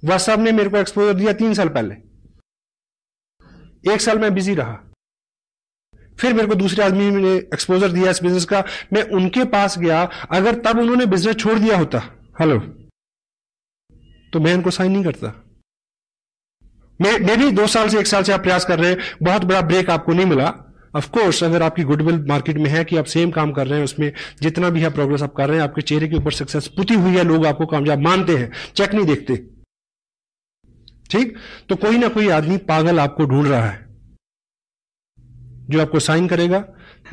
WhatsApp ने मेरे को एक्सपोजर दिया 3 साल पहले, 1 साल मैं बिजी रहा, फिर मेरे को दूसरे आदमी ने एक्सपोजर दिया इस बिजनेस का, मैं उनके पास गया, अगर तब उन्होंने बिजनेस छोड़ दिया होता, हेलो, तो मैं इनको साइन नहीं करता। मैं भी 2 साल से 1 साल से आप प्रयास कर रहे हैं, बहुत बड़ा ब्रेक आपको नहीं मिला। ऑफ कोर्स अगर आपकी गुडविल मार्केट में है कि आप सेम काम कर रहे हैं, उसमें जितना भी है प्रोग्रेस आप कर रहे हैं, आपके चेहरे के ऊपर सक्सेस पुती हुई है, लोग आपको कामयाब मानते हैं, चेक नहीं देखते, ठीक? तो कोई ना कोई आदमी पागल आपको ढूंढ रहा है जो आपको साइन करेगा,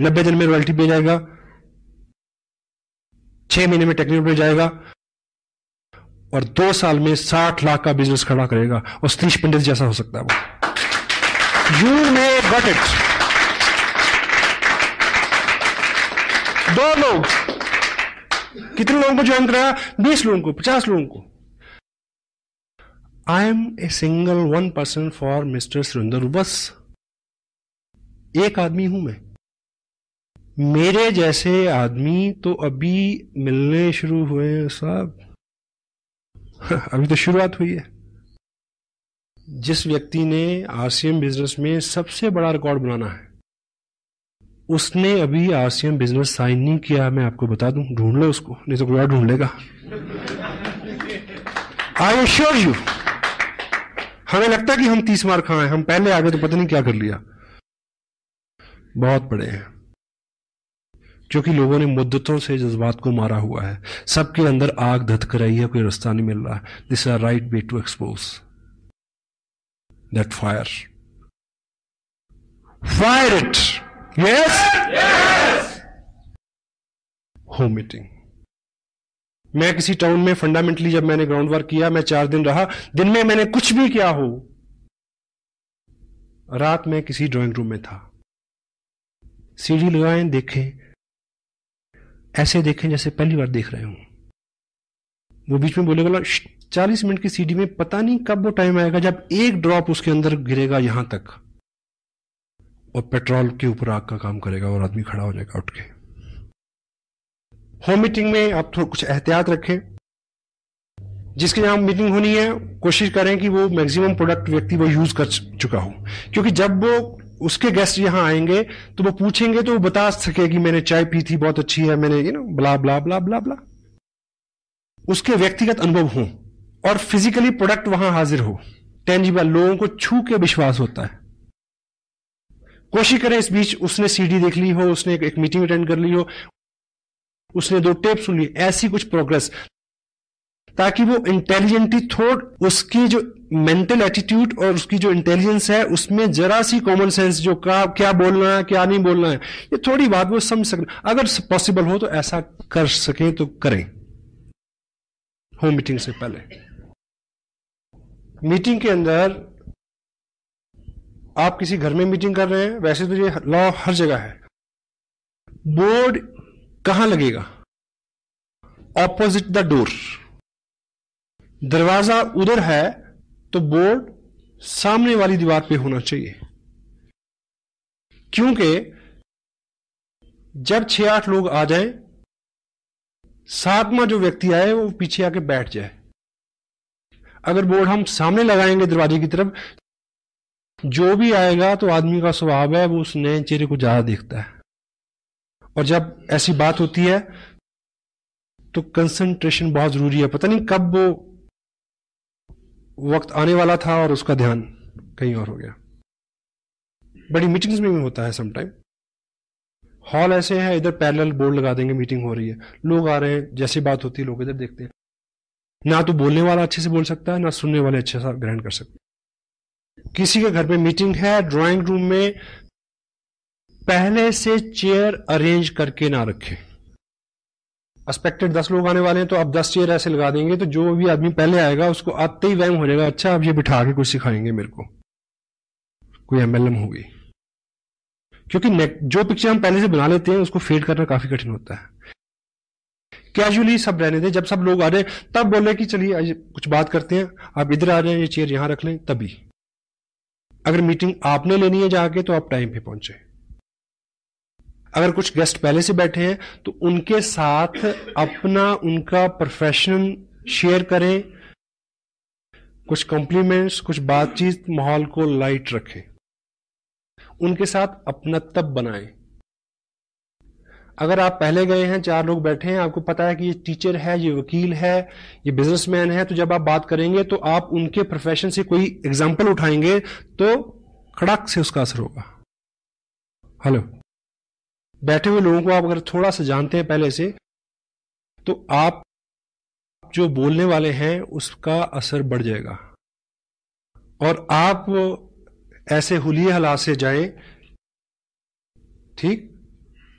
90 दिन में रॉयल्टी पे जाएगा, 6 महीने में टेक्निकल पे जाएगा और 2 साल में 60 लाख का बिजनेस खड़ा करेगा, और सतीश पंडित जैसा हो सकता है वो। You may got it. 2 लोग, कितने लोगों को ज्वाइन कराया? 20 लोगों को, 50 लोगों को। I am a single 1 person for mister Surendra. बस एक आदमी हूं मैं। मेरे जैसे आदमी तो अभी मिलने शुरू हुए हैं साहब, अभी तो शुरुआत हुई है। जिस व्यक्ति ने आरसीएम बिजनेस में सबसे बड़ा रिकॉर्ड बनाना है, उसने अभी आरसीएम बिजनेस साइन नहीं किया। मैं आपको बता दूं, ढूंढ लो उसको, नहीं तो कोई और ढूंढ लेगा। I assure you. हमें लगता है कि हम 30 मार खाए, हम पहले आगे तो पता नहीं क्या कर लिया। बहुत बड़े हैं, क्योंकि लोगों ने मुद्दतों से जज्बात को मारा हुआ है। सबके अंदर आग धधक रही है, कोई रास्ता नहीं मिल रहा है। This is a right way to expose that fire. Fire it. Yes. Home meeting. मैं किसी टाउन में फंडामेंटली जब मैंने ग्राउंड वर्क किया, मैं 4 दिन रहा, दिन में मैंने कुछ भी किया हो, रात में किसी ड्राइंग रूम में था। सीढ़ी लगाएं, देखें, ऐसे देखें जैसे पहली बार देख रहे हो। वो बीच में बोलेगा 40 मिनट की सीढ़ी में पता नहीं कब वो टाइम आएगा जब एक ड्रॉप उसके अंदर गिरेगा यहां तक, और पेट्रोल के ऊपर आग का काम करेगा और आदमी खड़ा हो जाएगा उठ के। होम मीटिंग में आप थोड़ा कुछ एहतियात रखें। जिसके यहां मीटिंग होनी है, कोशिश करें कि वो मैक्सिमम प्रोडक्ट व्यक्ति वो यूज कर चुका हो, क्योंकि जब वो उसके गेस्ट यहां आएंगे तो वो पूछेंगे तो वो बता सके कि मैंने चाय पी थी, बहुत अच्छी है, मैंने ब्ला ब्ला ब्ला ब्ला ब्ला। उसके व्यक्तिगत अनुभव हो और फिजिकली प्रोडक्ट वहां हाजिर हो, टेंजिबल, लोगों को छू के विश्वास होता है। कोशिश करें इस बीच उसने सीडी देख ली हो, उसने एक मीटिंग अटेंड कर ली हो, उसने 2 टेप सुन ली, ऐसी कुछ प्रोग्रेस, ताकि वो इंटेलिजेंटली थोड़ा, उसकी जो मेंटल एटीट्यूड और उसकी जो इंटेलिजेंस है उसमें जरा सी कॉमन सेंस, जो क्या बोलना है क्या नहीं बोलना है, ये थोड़ी बात वो समझ सकें। अगर पॉसिबल हो तो ऐसा कर सकें तो करें होम मीटिंग से पहले। मीटिंग के अंदर आप किसी घर में मीटिंग कर रहे हैं, वैसे तो ये लॉ हर जगह है। बोर्ड कहां लगेगा? Opposite the door. दरवाजा उधर है तो बोर्ड सामने वाली दीवार पे होना चाहिए, क्योंकि जब 6-8 लोग आ जाएं, 7वां जो व्यक्ति आए वो पीछे आके बैठ जाए। अगर बोर्ड हम सामने लगाएंगे दरवाजे की तरफ, जो भी आएगा तो आदमी का स्वभाव है वो उस नए चेहरे को ज्यादा देखता है, और जब ऐसी बात होती है तो कंसंट्रेशन बहुत जरूरी है। पता नहीं कब वो वक्त आने वाला था और उसका ध्यान कहीं और हो गया। बड़ी मीटिंग्स में भी होता है समटाइम। हॉल ऐसे है, इधर पैरेलल बोर्ड लगा देंगे, मीटिंग हो रही है, लोग आ रहे हैं, जैसी बात होती है लोग इधर देखते हैं। ना तो बोलने वाला अच्छे से बोल सकता है, ना सुनने वाले अच्छे से ग्रहण कर सकते हैं। किसी के घर में मीटिंग है, ड्राइंग रूम में पहले से चेयर अरेंज करके ना रखें। एक्सपेक्टेड 10 लोग आने वाले हैं तो आप 10 चेयर ऐसे लगा देंगे, तो जो भी आदमी पहले आएगा उसको आते ही वहम हो जाएगा, अच्छा अब ये बिठा के कुछ सिखाएंगे मेरे को, कोई एमएलएम होगी। क्योंकि जो पिक्चर हम पहले से बना लेते हैं उसको फेड करना काफी कठिन होता है। कैजुअली सब रहने दें, जब सब लोग आ रहे तब बोले कि चलिए कुछ बात करते हैं, आप इधर आ रहे हैं, ये चेयर यहां रख लें, तभी। अगर मीटिंग आपने लेनी है जाके तो आप टाइम पे पहुंचे। अगर कुछ गेस्ट पहले से बैठे हैं तो उनके साथ अपना उनका प्रोफेशन शेयर करें, कुछ कॉम्प्लीमेंट्स, कुछ बातचीत, माहौल को लाइट रखें, उनके साथ अपनत्व बनाएं। अगर आप पहले गए हैं, 4 लोग बैठे हैं, आपको पता है कि ये टीचर है, ये वकील है, ये बिजनेसमैन है, तो जब आप बात करेंगे तो आप उनके प्रोफेशन से कोई एग्जाम्पल उठाएंगे तो खड़क से उसका असर होगा। हेलो, बैठे हुए लोगों को आप अगर थोड़ा सा जानते हैं पहले से, तो आप जो बोलने वाले हैं उसका असर बढ़ जाएगा और आप ऐसे हुलिये हालात से जाएं, ठीक,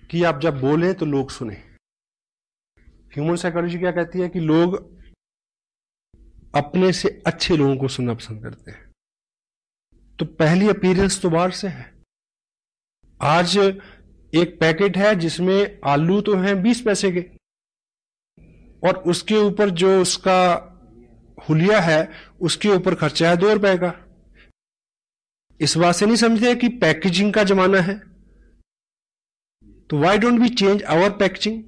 कि आप जब बोलें तो लोग सुने। ह्यूमन साइकोलॉजी क्या कहती है कि लोग अपने से अच्छे लोगों को सुनना पसंद करते हैं। तो पहली अपीयरेंस तो बाहर से है। आज एक पैकेट है जिसमें आलू तो हैं 20 पैसे के और उसके ऊपर जो उसका हुलिया है उसके ऊपर खर्चा है 2 रुपए का। इस बात से नहीं समझते कि पैकेजिंग का जमाना है, तो why don't we change our packaging.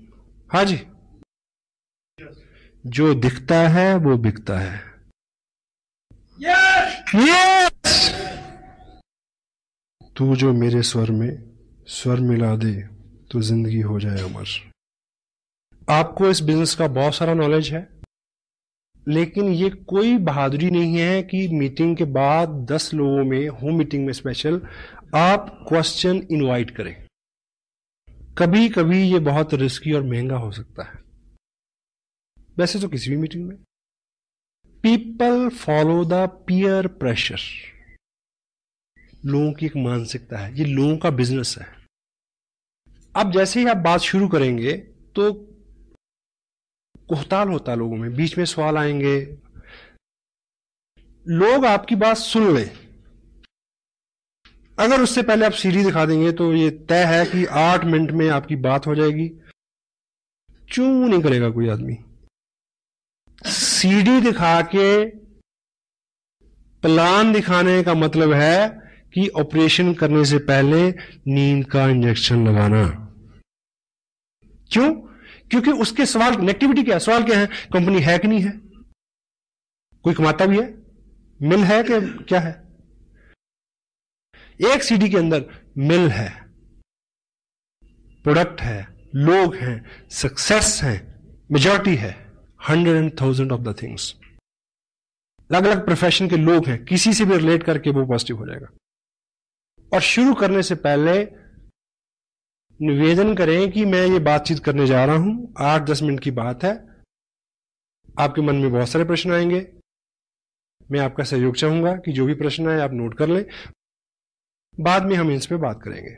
हाँ जी, जो दिखता है वो बिकता है। यस, तू जो मेरे स्वर में स्वर मिला दे तो जिंदगी हो जाए अमर। आपको इस बिजनेस का बहुत सारा नॉलेज है, लेकिन ये कोई बहादुरी नहीं है कि मीटिंग के बाद 10 लोगों में, होम मीटिंग में स्पेशल, आप क्वेश्चन इनवाइट करें। कभी कभी ये बहुत रिस्की और महंगा हो सकता है, वैसे तो किसी भी मीटिंग में। People follow the peer pressure. लोगों की एक मानसिकता है, ये लोगों का बिजनेस है। अब जैसे ही आप बात शुरू करेंगे तो कोहताल होता है लोगों में, बीच में सवाल आएंगे, लोग आपकी बात सुन लें। अगर उससे पहले आप सीढ़ी दिखा देंगे तो ये तय है कि 8 मिनट में आपकी बात हो जाएगी। चू नहीं करेगा कोई आदमी। सीढ़ी दिखा के प्लान दिखाने का मतलब है कि ऑपरेशन करने से पहले नींद का इंजेक्शन लगाना। क्यों? क्योंकि उसके सवाल नेगेटिविटी क्या है, सवाल क्या है, कंपनी है कि नहीं है, कोई कमाता भी है, मिल है कि क्या है। एक सीडी के अंदर मिल है, प्रोडक्ट है, लोग हैं, सक्सेस है, मेजॉरिटी है, 100,000 ऑफ द थिंग्स। अलग अलग प्रोफेशन के लोग हैं, किसी से भी रिलेट करके वो पॉजिटिव हो जाएगा। और शुरू करने से पहले निवेदन करें कि मैं ये बातचीत करने जा रहा हूं, 8-10 मिनट की बात है, आपके मन में बहुत सारे प्रश्न आएंगे, मैं आपका सहयोग चाहूंगा कि जो भी प्रश्न आए आप नोट कर लें, बाद में हम इस पे बात करेंगे।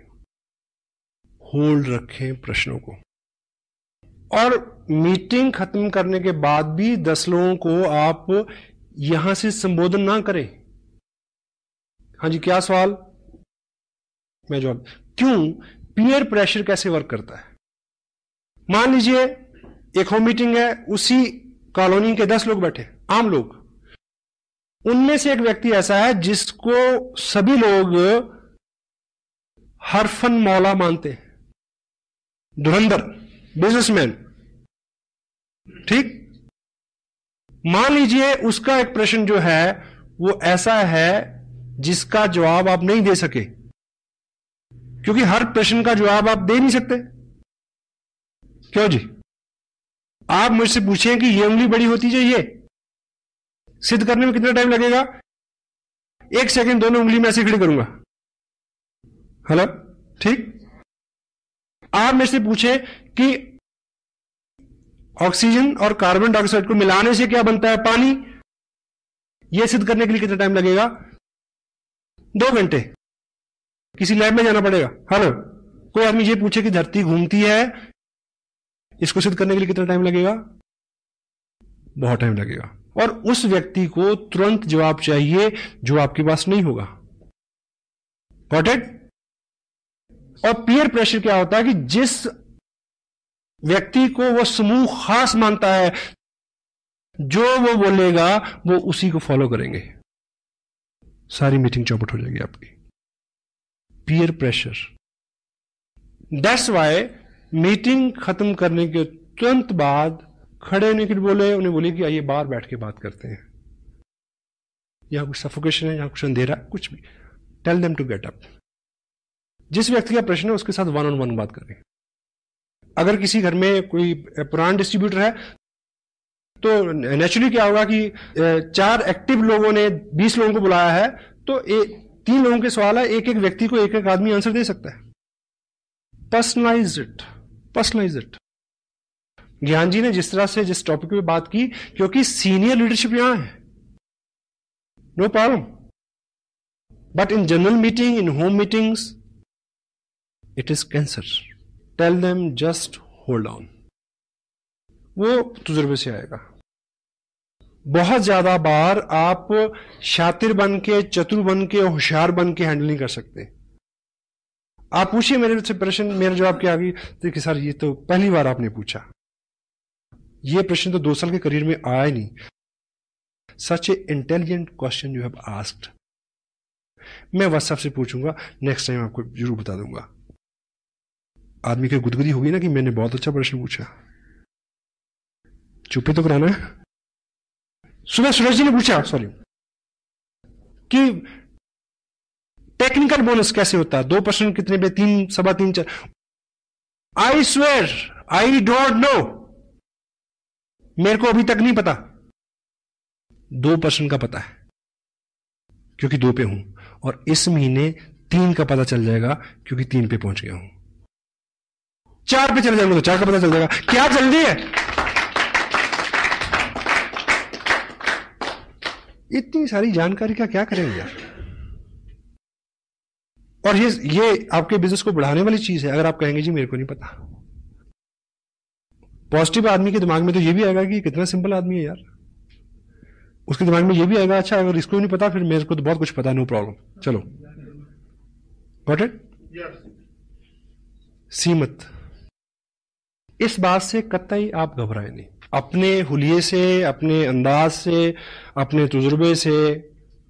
होल्ड रखें प्रश्नों को, और मीटिंग खत्म करने के बाद भी 10 लोगों को आप यहां से संबोधन ना करें। हाँ जी, क्या सवाल, मैं जवाब। क्यों? पीयर प्रेशर कैसे वर्क करता है? मान लीजिए एक होम मीटिंग है, उसी कॉलोनी के 10 लोग बैठे, आम लोग, उनमें से एक व्यक्ति ऐसा है जिसको सभी लोग हरफन मौला मानते हैं, धुरंधर बिजनेसमैन, ठीक। मान लीजिए उसका एक प्रश्न जो है वो ऐसा है जिसका जवाब आप नहीं दे सके, क्योंकि हर प्रश्न का जवाब आप दे नहीं सकते। क्यों जी? आप मुझसे पूछें कि ये उंगली बड़ी होती चाहिए, सिद्ध करने में कितना टाइम लगेगा? 1 सेकंड, दोनों उंगली में ऐसे खड़ी करूंगा। हेलो, ठीक। आप मेरे से पूछें कि ऑक्सीजन और कार्बन डाइऑक्साइड को मिलाने से क्या बनता है? पानी। यह सिद्ध करने के लिए कितना टाइम लगेगा? 2 घंटे। किसी लैब में जाना पड़ेगा। हेलो, कोई आदमी ये पूछे कि धरती घूमती है, इसको सिद्ध करने के लिए कितना टाइम लगेगा? बहुत टाइम लगेगा। और उस व्यक्ति को तुरंत जवाब चाहिए जो आपके पास नहीं होगा। Got it? और पीयर प्रेशर क्या होता है कि जिस व्यक्ति को वो समूह खास मानता है, जो वो बोलेगा वो उसी को फॉलो करेंगे, सारी मीटिंग चौपट हो जाएगी आपकी। Peer pressure. That's why meeting खत्म करने के तुरंत बाद खड़े होने के लिए बोले, उन्हें बोले कि आइए बाहर बैठ के बात करते हैं। यहाँ कुछ सफोकेशन है, यहाँ कुछ अंधेरा, कुछ भी, tell them to get up. जिस व्यक्ति का प्रश्न है उसके साथ वन ऑन वन बात करें। अगर किसी घर में कोई पुराना डिस्ट्रीब्यूटर है तो नेचुरली क्या होगा कि 4 एक्टिव लोगों ने 20 लोगों को बुलाया है, तो 3 लोगों के सवाल है, एक एक व्यक्ति को एक एक आदमी आंसर दे सकता है। Personalise it, personalise it. Gyan ji ने जिस तरह से जिस टॉपिक पे बात की, क्योंकि सीनियर लीडरशिप यहां है, no problem, but in general meeting, in home meetings, it is cancer. Tell them just hold on. वो तजुर्बे से आएगा। बहुत ज्यादा बार आप शातिर बन के, चतुर बन के, होशियार बन के हैंडल नहीं कर सकते। आप पूछिए मेरे से प्रश्न, मेरा जवाब क्या आ गई, देखिए सर ये तो पहली बार आपने पूछा, ये प्रश्न तो 2 साल के करियर में आया ही नहीं। Such a intelligent question you have asked. मैं व्हाट्सएप से पूछूंगा, नेक्स्ट टाइम आपको जरूर बता दूंगा। आदमी की गुदगुदी होगी ना कि मैंने बहुत अच्छा प्रश्न पूछा। चुप्पी तो कराना है। सुबह सूरज जी ने पूछा, सॉरी, कि टेक्निकल बोनस कैसे होता है, 2% कितने पे, 3, सवा 3, 4। I swear I don't know, मेरे को अभी तक नहीं पता। 2% का पता है क्योंकि 2 पे हूं, और इस महीने 3 का पता चल जाएगा क्योंकि 3 पे पहुंच गया हूं। 4 पे चले जाएंगे तो 4 का पता चल जाएगा। क्या जल्दी है? इतनी सारी जानकारी का क्या करेंगे यार? और ये आपके बिजनेस को बढ़ाने वाली चीज है। अगर आप कहेंगे जी मेरे को नहीं पता, पॉजिटिव आदमी के दिमाग में तो ये भी आएगा कि कितना सिंपल आदमी है यार। उसके दिमाग में ये भी आएगा, अच्छा अगर इसको नहीं पता फिर मेरे को तो बहुत कुछ पता है, नो प्रॉब्लम, चलो गॉट इट। सीमत, इस बात से कतई आप घबराए नहीं। अपने हुलिये से, अपने अंदाज से, अपने तजुर्बे से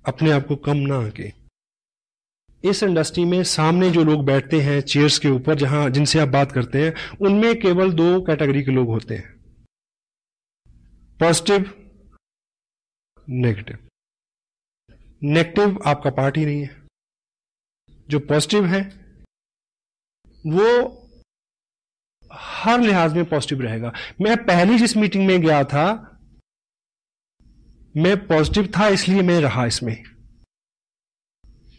अपने आप को कम ना आके। इस इंडस्ट्री में सामने जो लोग बैठते हैं चेयर्स के ऊपर, जहां जिनसे आप बात करते हैं, उनमें केवल 2 कैटेगरी के लोग होते हैं, पॉजिटिव, नेगेटिव। नेगेटिव आपका पार्ट ही नहीं है। जो पॉजिटिव है वो हर लिहाज में पॉजिटिव रहेगा। मैं पहली जिस मीटिंग में गया था, मैं पॉजिटिव था इसलिए मैं रहा इसमें।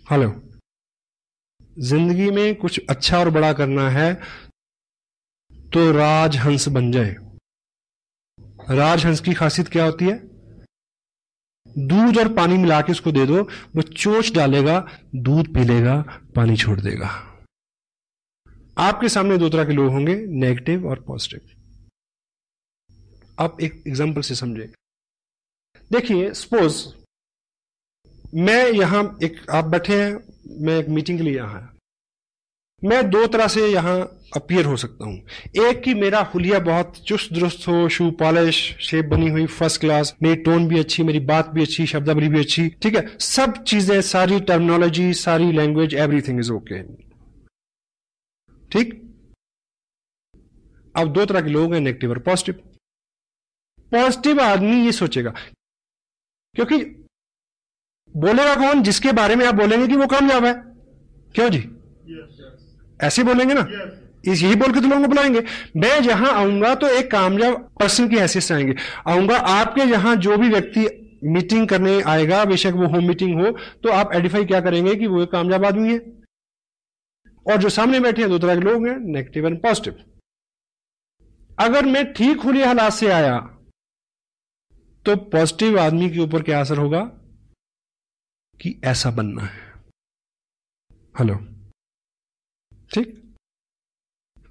हेलो, जिंदगी में कुछ अच्छा और बड़ा करना है तो राजहंस बन जाए। राजहंस की खासियत क्या होती है? दूध और पानी मिला के उसको दे दो, वो चोंच डालेगा, दूध पी लेगा, पानी छोड़ देगा। आपके सामने 2 तरह के लोग होंगे, नेगेटिव और पॉजिटिव। आप एक एग्जांपल से समझे। देखिए, सपोज मैं यहां आप बैठे हैं, मैं एक मीटिंग के लिए यहां आया। मैं 2 तरह से यहां अपीयर हो सकता हूं। एक कि मेरा हुलिया बहुत चुस्त दुरुस्त हो, शू पॉलिश, शेप बनी हुई फर्स्ट क्लास, मेरी टोन भी अच्छी, मेरी बात भी अच्छी, शब्दावली भी अच्छी, ठीक है, सब चीजें, सारी टर्मिनोलॉजी, सारी लैंग्वेज, एवरीथिंग इज ओके, ठीक। अब 2 तरह के लोग हैं, नेगेटिव और पॉजिटिव। पॉजिटिव आदमी ये सोचेगा, क्योंकि बोलेगा कौन? जिसके बारे में आप बोलेंगे कि वो कामयाब है। क्यों जी? ऐसे बोलेंगे ना, यही बोल के तो लोगों को बुलाएंगे। मैं जहां आऊंगा तो एक कामयाब पर्सन की हैसियत से आऊंगा। आपके जहां जो भी व्यक्ति मीटिंग करने आएगा, बेशक वो होम मीटिंग हो, तो आप आइडेंटिफाई क्या करेंगे कि वो एक कामयाब आदमी है। और जो सामने बैठे हैं 2 तरह के लोग हैं, नेगेटिव एंड पॉजिटिव। अगर मैं ठीक हुलिये हालात से आया तो पॉजिटिव आदमी के ऊपर क्या असर होगा कि ऐसा बनना है। हेलो, ठीक।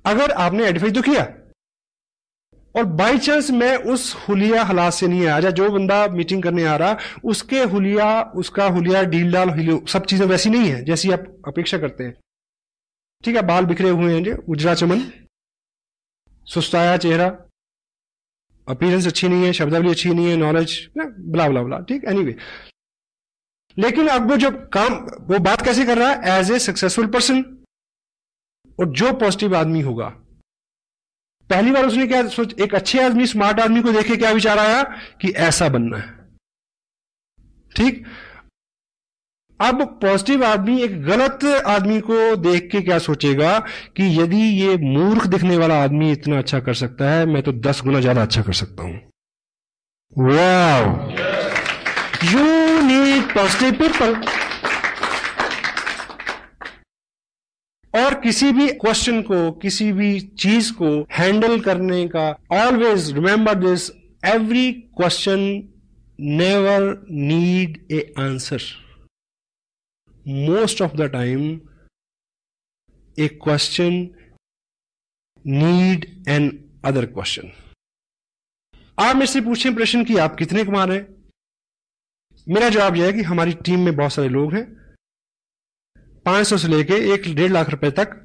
अगर आपने आइडेंटिफाई तो किया और बाई चांस मैं उस हुलिया हालात से नहीं आया, जो बंदा मीटिंग करने आ रहा उसके हुलिया, उसका हुलिया डील डाल, सब चीजें वैसी नहीं है जैसी आप अपेक्षा करते हैं, ठीक है, बाल बिखरे हुए हैं, उजरा चमन, सुस्ताया चेहरा, अपीयरेंस अच्छी नहीं है, शब्दावली अच्छी नहीं है, नॉलेज ब्ला ब्ला ब्ला, ठीक, एनीवे। लेकिन अब वो जो काम, वो बात कैसे कर रहा है? As a successful person. और जो पॉजिटिव आदमी होगा, पहली बार उसने क्या सोच, एक अच्छे आदमी, स्मार्ट आदमी को देखे क्या विचार आया कि ऐसा बनना है, ठीक। अब पॉजिटिव आदमी एक गलत आदमी को देख के क्या सोचेगा कि यदि ये मूर्ख दिखने वाला आदमी इतना अच्छा कर सकता है, मैं तो 10 गुना ज्यादा अच्छा कर सकता हूं। Wow, you need positive people. और किसी भी क्वेश्चन को, किसी भी चीज को हैंडल करने का, always remember this, every question never need A answer. Most of the time, a question need an other question. आप मेरे से पूछें प्रश्न कि आप कितने कमा रहे हैं, मेरा जवाब यह है कि हमारी टीम में बहुत सारे लोग हैं, 500 से लेके 1-1.5 लाख रुपए तक,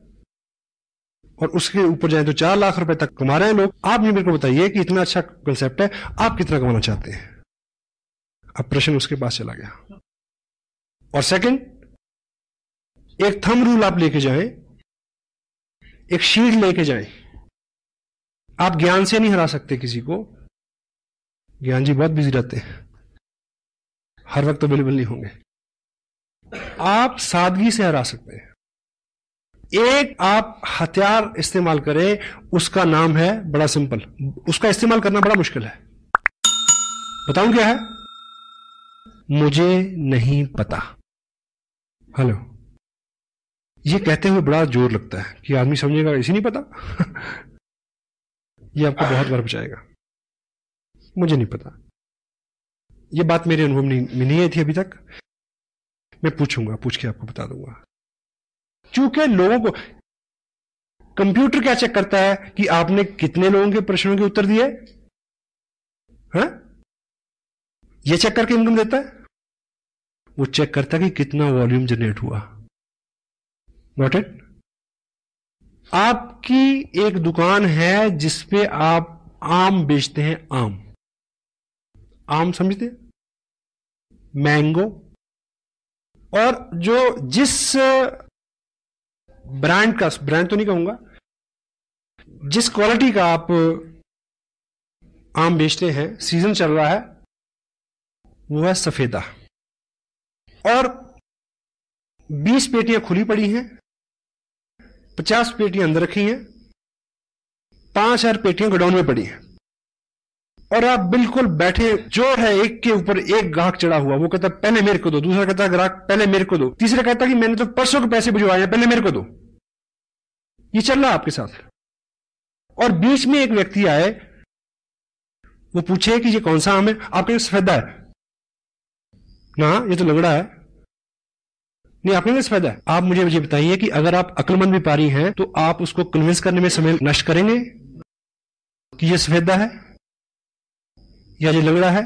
और उसके ऊपर जाए तो 4 लाख रुपए तक कमा रहे हैं लोग। आप मेरे को बताइए कि इतना अच्छा कंसेप्ट है, आप कितना कमाना चाहते हैं। अब प्रश्न उसके पास चला गया। और सेकंड, एक थंब रूल आप लेके जाएं, एक शीट लेके जाएं। आप ज्ञान से नहीं हरा सकते किसी को, ज्ञान जी बहुत बिजी रहते हैं, हर वक्त अवेलेबल नहीं होंगे। आप सादगी से हरा सकते हैं। एक आप हथियार इस्तेमाल करें, उसका नाम है बड़ा सिंपल, उसका इस्तेमाल करना बड़ा मुश्किल है। बताऊं क्या है? मुझे नहीं पता। हेलो, ये कहते हुए बड़ा जोर लगता है कि आदमी समझेगा इसे नहीं पता। ये आपको बहुत बार बचाएगा। मुझे नहीं पता, ये बात मेरे अनुभव में नहीं आई थी अभी तक, मैं पूछूंगा, पूछ के आपको बता दूंगा। क्योंकि लोगों को कंप्यूटर क्या चेक करता है कि आपने कितने लोगों के प्रश्नों के उत्तर दिए, हैं? ये चेक करके इनकम देता है। वो चेक करता है कि कितना वॉल्यूम जनरेट हुआ। Got it? आपकी एक दुकान है जिसपे आप आम बेचते हैं। आम समझते हैं? मैंगो। और जिस ब्रांड का, ब्रांड तो नहीं कहूंगा, जिस क्वालिटी का आप आम बेचते हैं, सीजन चल रहा है, वो है सफेदा। और 20 पेटियां खुली पड़ी हैं, 50 पेटियां अंदर रखी हैं, 5000 पेटियां गोडाउन में पड़ी हैं। और आप बिल्कुल बैठे, जो है एक के ऊपर एक ग्राहक चढ़ा हुआ, वो कहता पहले मेरे को दो, दूसरा कहता ग्राहक पहले मेरे को दो, तीसरा कहता कि मैंने तो परसों के पैसे भिजवाए हैं, पहले मेरे को दो। ये चल रहा है आपके साथ। और बीच में एक व्यक्ति आए, वो पूछे कि ये कौन सा आम है, आपके सफेदा है ना, ये तो लंगड़ा है, नहीं आपके पास फायदा है। आप मुझे बताइए कि अगर आप अक्लमंद व्यापारी हैं तो आप उसको कन्विंस करने में समय नष्ट करेंगे कि ये सफेदा है या ये लंगड़ा है?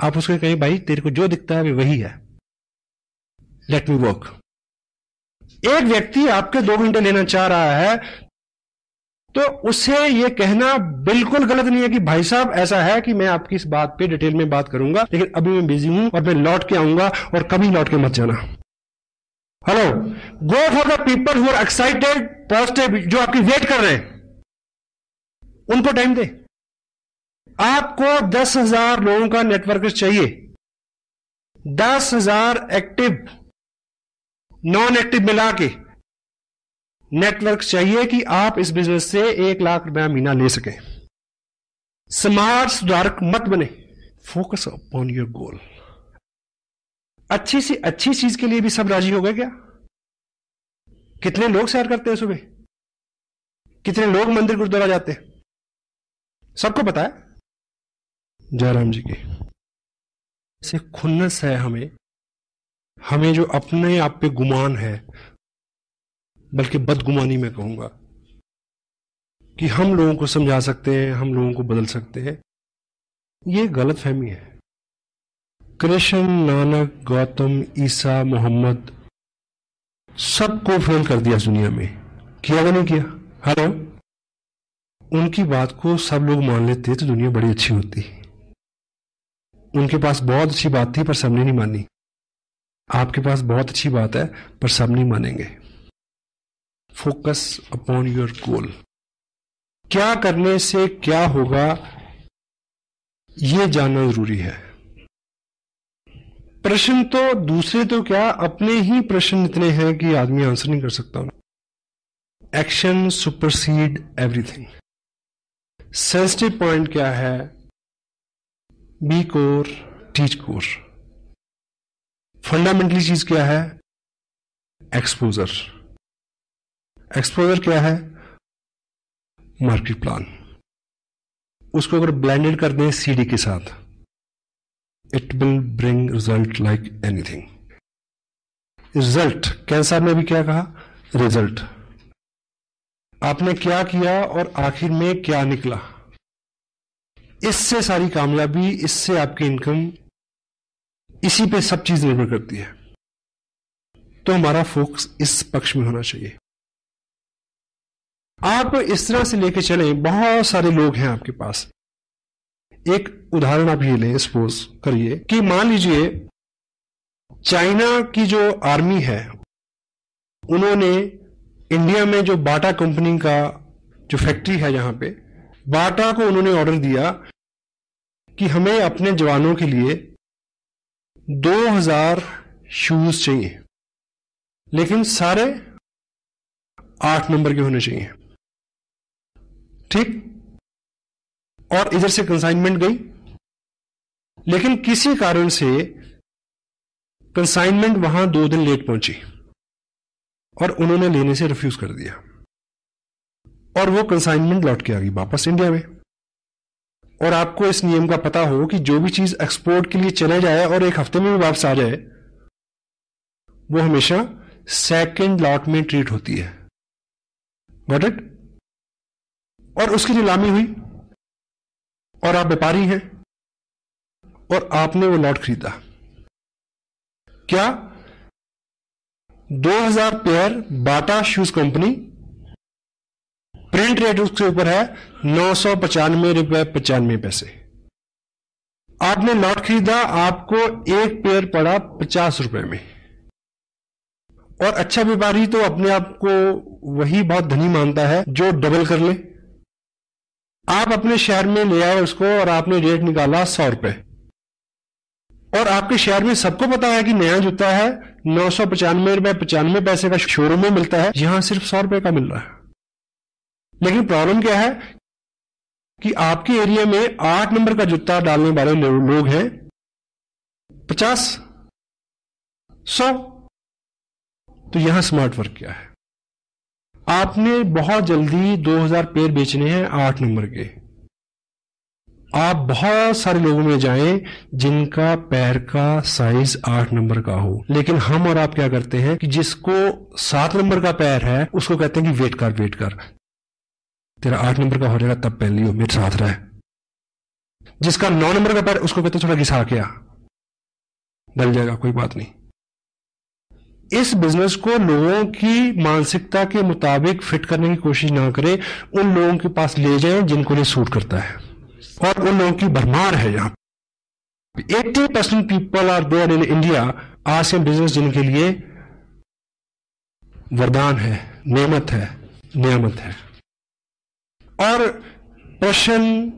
आप उसको कहें भाई तेरे को जो दिखता है वही है, लेट मी वर्क। एक व्यक्ति आपके 2 घंटे लेना चाह रहा है तो उसे यह कहना बिल्कुल गलत नहीं है कि भाई साहब ऐसा है कि मैं आपकी इस बात पे डिटेल में बात करूंगा, लेकिन अभी मैं बिजी हूं और मैं लौट के आऊंगा, और कभी लौट के मत जाना। Hello, go for the people who are excited, positive, जो आपकी वेट कर रहे हैं, उनको टाइम दे। आपको 10,000 लोगों का नेटवर्क चाहिए, 10,000 एक्टिव नॉन एक्टिव मिला के नेटवर्क चाहिए कि आप इस बिजनेस से 1 लाख रुपया महीना ले सकें। स्मार्ट सुधारक मत बने, फोकस अपॉन योर गोल। अच्छी सी अच्छी चीज के लिए भी सब राजी हो गए क्या? कितने लोग सैर करते हैं सुबह, कितने लोग मंदिर गुरुद्वारा जाते हैं, सबको पता है। जयराम जी की से खुन्नस है हमें जो अपने आप पे गुमान है, बल्कि बदगुमानी में कहूंगा, कि हम लोगों को समझा सकते हैं, हम लोगों को बदल सकते हैं, ये गलत फहमी है। कृष्ण, नानक, गौतम, ईसा, मोहम्मद सबको फेल कर दिया दुनिया में, किया या नहीं किया? हेलो, उनकी बात को सब लोग मान लेते तो दुनिया बड़ी अच्छी होती। उनके पास बहुत अच्छी बात थी पर सबने नहीं मानी। आपके पास बहुत अच्छी बात है पर सब नहीं मानेंगे। Focus upon your goal. क्या करने से क्या होगा यह जानना जरूरी है। प्रश्न तो दूसरे तो क्या, अपने ही प्रश्न इतने हैं कि आदमी आंसर नहीं कर सकता। Action supersede everything. Sensitive point क्या है? Be core, teach core. Fundamentally चीज क्या है? एक्सपोजर। एक्सपोजर क्या है? Market plan. उसको अगर ब्लेंडेड कर दें सीडी के साथ, it will bring result like anything. Result, cancer में भी क्या कहा? रिजल्ट। आपने क्या किया और आखिर में क्या निकला, इससे सारी कामयाबी, इससे आपकी इनकम, इसी पे सब चीज निर्भर करती है। तो हमारा फोकस इस पक्ष में होना चाहिए। आप इस तरह से लेके चलें, बहुत सारे लोग हैं आपके पास। एक उदाहरण आप ये लें, सपोज करिए कि मान लीजिए चाइना की जो आर्मी है, उन्होंने इंडिया में जो बाटा कंपनी का जो फैक्ट्री है, जहां पे बाटा को उन्होंने ऑर्डर दिया कि हमें अपने जवानों के लिए 2000 शूज चाहिए, लेकिन सारे 8 नंबर के होने चाहिए। ठीक? और इधर से कंसाइनमेंट गई, लेकिन किसी कारण से कंसाइनमेंट वहां 2 दिन लेट पहुंची और उन्होंने लेने से रिफ्यूज कर दिया, और वो कंसाइनमेंट लौट के आ गई वापस इंडिया में। और आपको इस नियम का पता हो कि जो भी चीज एक्सपोर्ट के लिए चले जाए और 1 हफ्ते में भी वापस आ जाए, वो हमेशा सेकंड लॉट में ट्रीट होती है। Got it? और उसकी नीलामी हुई और आप व्यापारी हैं और आपने वो लॉट खरीदा। क्या? 2000 पेयर बाटा शूज कंपनी, प्रिंट रेट उसके ऊपर है 995 रुपए 95 पैसे। आपने लॉट खरीदा, आपको एक पेयर पड़ा 50 रुपए में। और अच्छा व्यापारी तो अपने आप को वही बहुत धनी मानता है जो डबल कर ले। आप अपने शहर में ले आए उसको और आपने रेट निकाला 100 रुपए, और आपके शहर में सबको पता है कि नया जूता है 995 रुपए 95 पैसे का शोरूम में मिलता है, यहां सिर्फ 100 रुपए का मिल रहा है। लेकिन प्रॉब्लम क्या है कि आपके एरिया में 8 नंबर का जूता डालने वाले लोग हैं 50, 100। तो यहां स्मार्ट वर्क क्या है? आपने बहुत जल्दी 2000 पेयर बेचने हैं 8 नंबर के। आप बहुत सारे लोगों में जाएं जिनका पैर का साइज 8 नंबर का हो, लेकिन हम और आप क्या करते हैं कि जिसको 7 नंबर का पैर है उसको कहते हैं कि वेट कर, तेरा 8 नंबर का हो जाएगा तब पहन लियो, मेरे साथ रहे। जिसका 9 नंबर का पैर, उसको कहते हैं थोड़ा घिसा के आ, डल जाएगा, कोई बात नहीं। इस बिजनेस को लोगों की मानसिकता के मुताबिक फिट करने की कोशिश ना करें, उन लोगों के पास ले जाएं जिनको ये सूट करता है, और उन लोगों की भरमार है। यहां 80% people are there in India आज के बिजनेस जिनके लिए वरदान है, नेमत है, नियामत है। और प्रश्न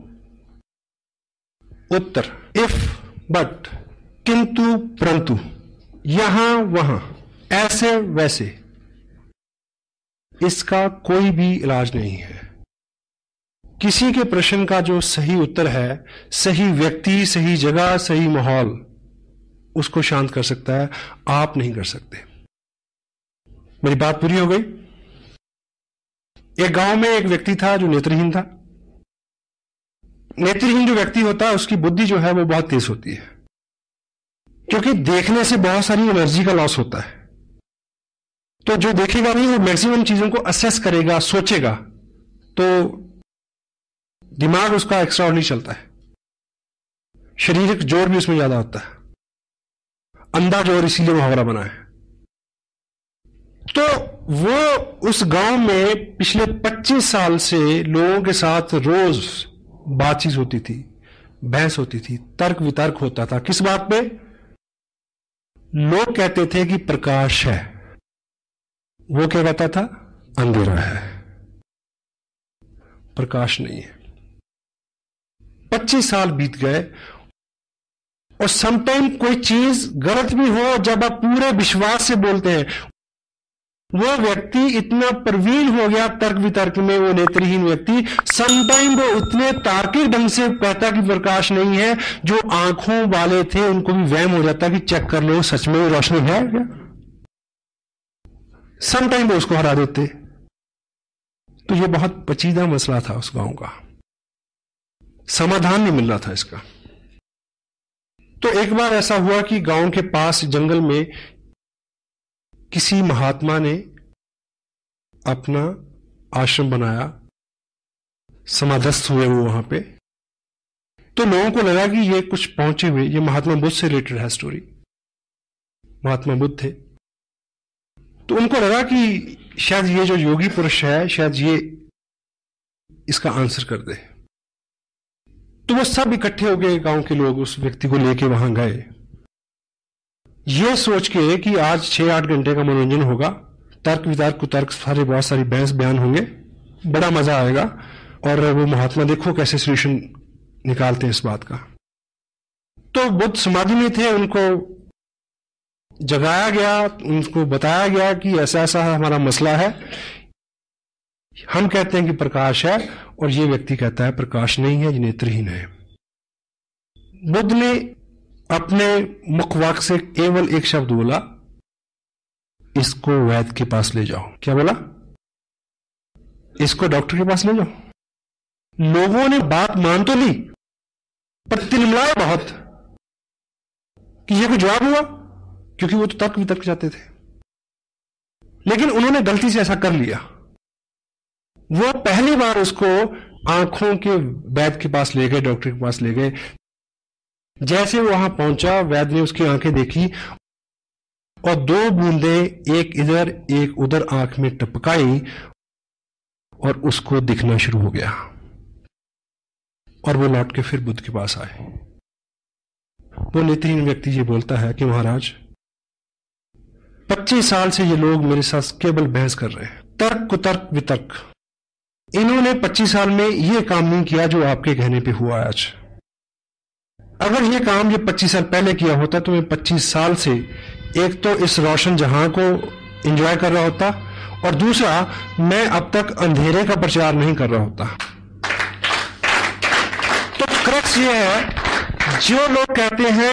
उत्तर, इफ, बट, किंतु, परंतु, यहां वहां, ऐसे वैसे, इसका कोई भी इलाज नहीं है। किसी के प्रश्न का जो सही उत्तर है, सही व्यक्ति, सही जगह, सही माहौल उसको शांत कर सकता है, आप नहीं कर सकते। मेरी बात पूरी हो गई? एक गांव में एक व्यक्ति था जो नेत्रहीन था। नेत्रहीन जो व्यक्ति होता है उसकी बुद्धि जो है वो बहुत तेज होती है, क्योंकि देखने से बहुत सारी एनर्जी का लॉस होता है। तो जो देखेगा नहीं वो मैक्सिमम चीजों को असेस करेगा, सोचेगा, तो दिमाग उसका एक्स्ट्रा नहीं चलता है, शारीरिक जोर भी उसमें ज्यादा होता है, अंधा जोर, इसीलिए मुहावरा बना है। तो वो उस गांव में पिछले 25 साल से लोगों के साथ रोज बातचीत होती थी, बहस होती थी, तर्क वितर्क होता था। किस बात पे? लोग कहते थे कि प्रकाश है, वो क्या कहता था? अंधेरा है, प्रकाश नहीं है। 25 साल बीत गए, और समटाइम कोई चीज गलत भी हो, जब आप पूरे विश्वास से बोलते हैं, वो व्यक्ति इतना प्रवीण हो गया तर्क वितर्क में, वो नेत्रहीन व्यक्ति समटाइम वो उतने तार्किक ढंग से कहता कि प्रकाश नहीं है, जो आंखों वाले थे उनको भी वहम हो जाता कि चेक कर लो सच में रोशनी है क्या। समटाइम वो उसको हरा देते। तो ये बहुत पेचीदा मसला था उस गांव का, समाधान नहीं मिल रहा था इसका। तो एक बार ऐसा हुआ कि गांव के पास जंगल में किसी महात्मा ने अपना आश्रम बनाया, समाधस्थ हुए वो वहां पे। तो लोगों को लगा कि ये कुछ पहुंचे हुए, ये महात्मा बुद्ध से रिलेटेड है स्टोरी, महात्मा बुद्ध थे। तो उनको लगा कि शायद ये जो योगी पुरुष है, शायद ये इसका आंसर कर दे। तो वो सब इकट्ठे हो गए, गांव के लोग उस व्यक्ति को लेके वहां गए, ये सोच के कि आज 6-8 घंटे का मनोरंजन होगा, तर्क वितर्क कुतर्क सारे बहुत सारी बहस बयान होंगे, बड़ा मजा आएगा, और वो महात्मा देखो कैसे सोल्यूशन निकालते हैं इस बात का। तो बुद्ध समाधि में थे, उनको जगाया गया, उनको बताया गया कि ऐसा ऐसा हमारा मसला है, हम कहते हैं कि प्रकाश है और ये व्यक्ति कहता है प्रकाश नहीं है, ये नेत्रहीन है। बुद्ध ने अपने मुखवाक से केवल एक शब्द बोला, इसको वैद्य के पास ले जाओ। क्या बोला? इसको डॉक्टर के पास ले जाओ। लोगों ने बात मान तो ली, पर तिलमिलाए बहुत कि ये कोई जवाब हुआ, क्योंकि वो तो तर्क वितर्क जाते थे। लेकिन उन्होंने गलती से ऐसा कर लिया। वो पहली बार उसको आंखों के वैद्य के पास ले गए, डॉक्टर के पास ले गए। जैसे वो वहां पहुंचा, वैद्य ने उसकी आंखें देखी और 2 बूंदे एक इधर एक उधर आंख में टपकाई और उसको दिखना शुरू हो गया। और वो लौट के फिर बुद्ध के पास आए। वो नेत्रहीन व्यक्ति ये बोलता है कि महाराज 25 साल से ये लोग मेरे साथ केवल बहस कर रहे हैं, तर्क कुतर्क वितर्क। इन्होंने 25 साल में ये काम नहीं किया जो आपके कहने पे हुआ आज। अगर ये काम ये 25 साल पहले किया होता तो मैं 25 साल से एक तो इस रोशन जहां को एंजॉय कर रहा होता, और दूसरा मैं अब तक अंधेरे का प्रचार नहीं कर रहा होता। तो क्रक्स ये है, जो लोग कहते हैं